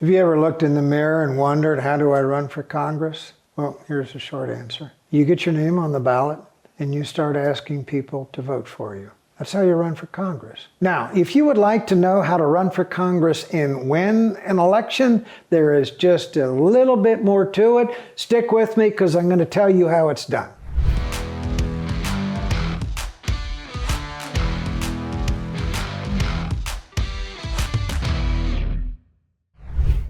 Have you ever looked in the mirror and wondered, how do I run for Congress? Well, here's the short answer. You get your name on the ballot and you start asking people to vote for you. That's how you run for Congress. Now, if you would like to know how to run for Congress and win an election, there is just a little bit more to it. Stick with me because I'm going to tell you how it's done.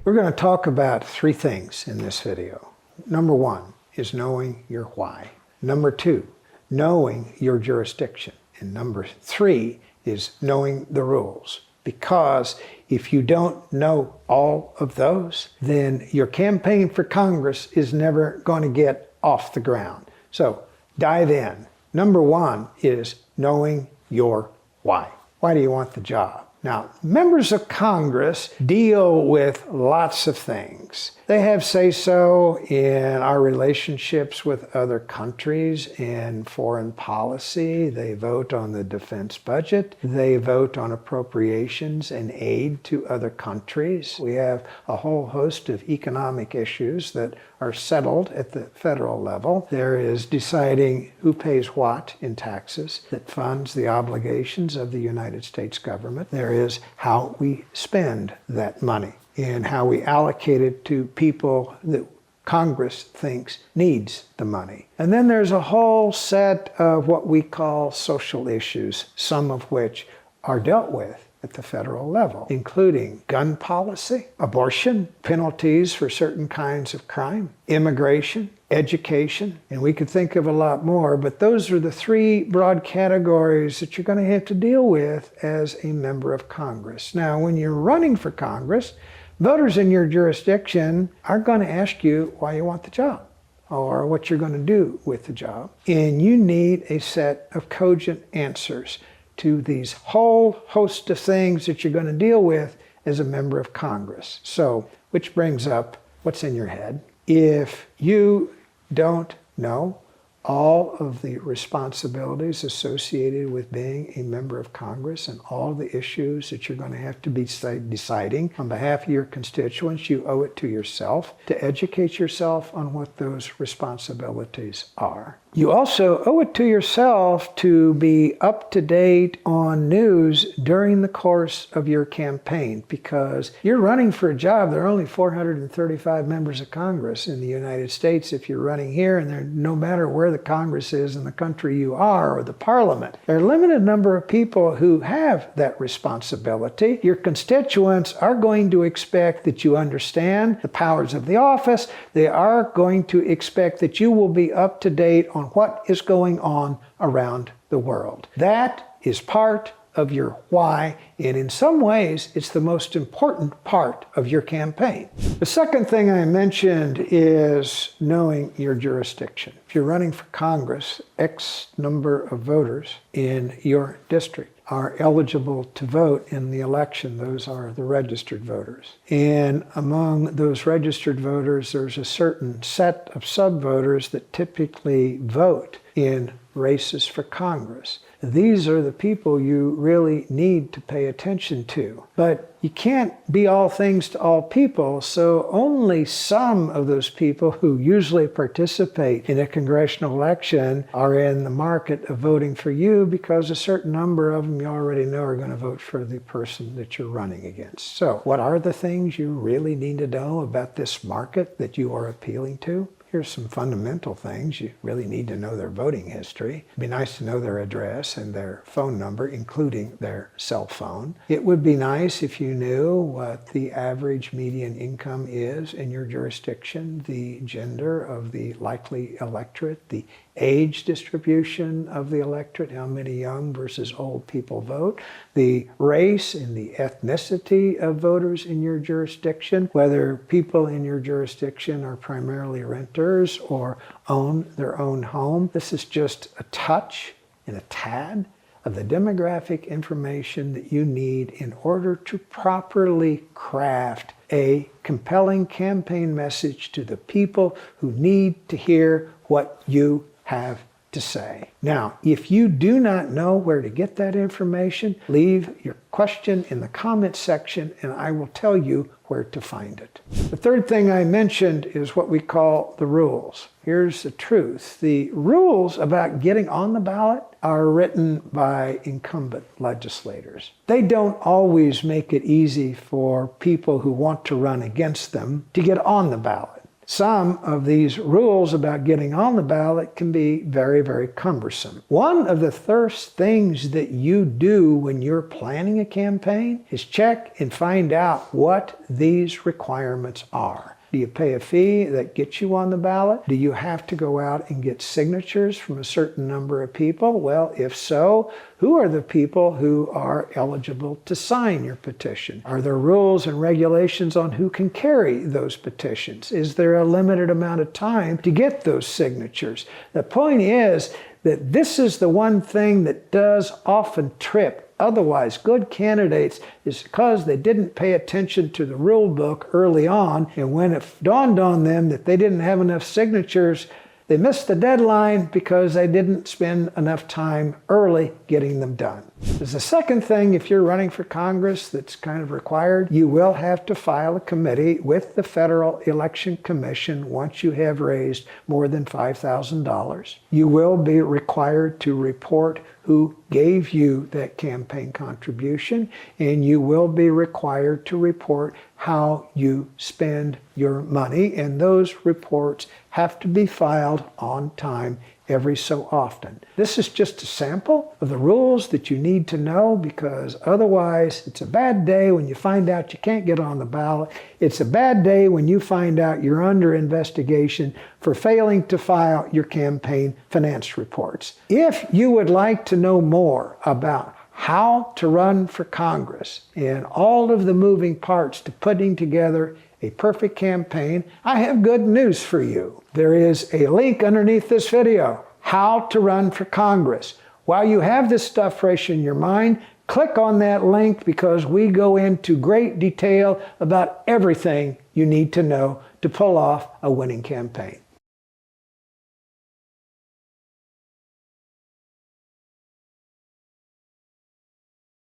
We're going to talk about three things in this video. Number one is knowing your why. Number two, knowing your jurisdiction. And number three is knowing the rules. Because if you don't know all of those, then your campaign for Congress is never going to get off the ground. So dive in. Number one is knowing your why. Why do you want the job? Now, members of Congress deal with lots of things. They have say-so in our relationships with other countries and foreign policy. They vote on the defense budget. They vote on appropriations and aid to other countries. We have a whole host of economic issues that are settled at the federal level. There is deciding who pays what in taxes that funds the obligations of the United States government. There is how we spend that money and how we allocate it to people that Congress thinks needs the money. And then there's a whole set of what we call social issues, some of which are dealt with at the federal level, including gun policy, abortion, penalties for certain kinds of crime, immigration, education, and we could think of a lot more, but those are the three broad categories that you're going to have to deal with as a member of Congress. Now, when you're running for Congress, voters in your jurisdiction are going to ask you why you want the job or what you're going to do with the job, and you need a set of cogent answers to these whole host of things that you're going to deal with as a member of Congress. So, which brings up what's in your head. If you don't know all of the responsibilities associated with being a member of Congress and all the issues that you're going to have to be deciding on behalf of your constituents, you owe it to yourself to educate yourself on what those responsibilities are. You also owe it to yourself to be up to date on news during the course of your campaign, because you're running for a job. There are only 435 members of Congress in the United States if you're running here, and no matter where the Congress is in the country you are, or the Parliament. There are a limited number of people who have that responsibility. Your constituents are going to expect that you understand the powers of the office. They are going to expect that you will be up to date on what is going on around the world. That is part of your why, and in some ways, it's the most important part of your campaign. The second thing I mentioned is knowing your jurisdiction. If you're running for Congress, X number of voters in your district are eligible to vote in the election. Those are the registered voters. And among those registered voters, there's a certain set of sub-voters that typically vote in races for Congress. These are the people you really need to pay attention to. But you can't be all things to all people, so only some of those people who usually participate in a congressional election are in the market of voting for you, because a certain number of them you already know are going to vote for the person that you're running against. So what are the things you really need to know about this market that you are appealing to? Here's some fundamental things. You really need to know their voting history. It'd be nice to know their address and their phone number, including their cell phone. It would be nice if you knew what the average median income is in your jurisdiction, the gender of the likely electorate, the age distribution of the electorate, how many young versus old people vote, the race and the ethnicity of voters in your jurisdiction, whether people in your jurisdiction are primarily renters or own their own home. This is just a touch and a tad of the demographic information that you need in order to properly craft a compelling campaign message to the people who need to hear what you have to say. Now, if you do not know where to get that information, leave your question in the comments section and I will tell you where to find it. The third thing I mentioned is what we call the rules. Here's the truth. The rules about getting on the ballot are written by incumbent legislators. They don't always make it easy for people who want to run against them to get on the ballot. Some of these rules about getting on the ballot can be very, very cumbersome. One of the first things that you do when you're planning a campaign is check and find out what these requirements are. Do you pay a fee that gets you on the ballot? Do you have to go out and get signatures from a certain number of people? Well, if so, who are the people who are eligible to sign your petition? Are there rules and regulations on who can carry those petitions? Is there a limited amount of time to get those signatures? The point is that this is the one thing that does often trip otherwise good candidates, is because they didn't pay attention to the rule book early on, and when it dawned on them that they didn't have enough signatures, they missed the deadline because they didn't spend enough time early getting them done. There's a second thing, if you're running for Congress, that's kind of required. You will have to file a committee with the Federal Election Commission once you have raised more than $5,000. You will be required to report who gave you that campaign contribution, and you will be required to report how you spend your money, and those reports have to be filed on time every so often. This is just a sample of the rules that you need to know, because otherwise it's a bad day when you find out you can't get on the ballot. It's a bad day when you find out you're under investigation for failing to file your campaign finance reports. If you would like to know more about how to run for Congress and all of the moving parts to putting together a perfect campaign, I have good news for you. There is a link underneath this video, How to Run for Congress. While you have this stuff fresh in your mind, click on that link, because we go into great detail about everything you need to know to pull off a winning campaign.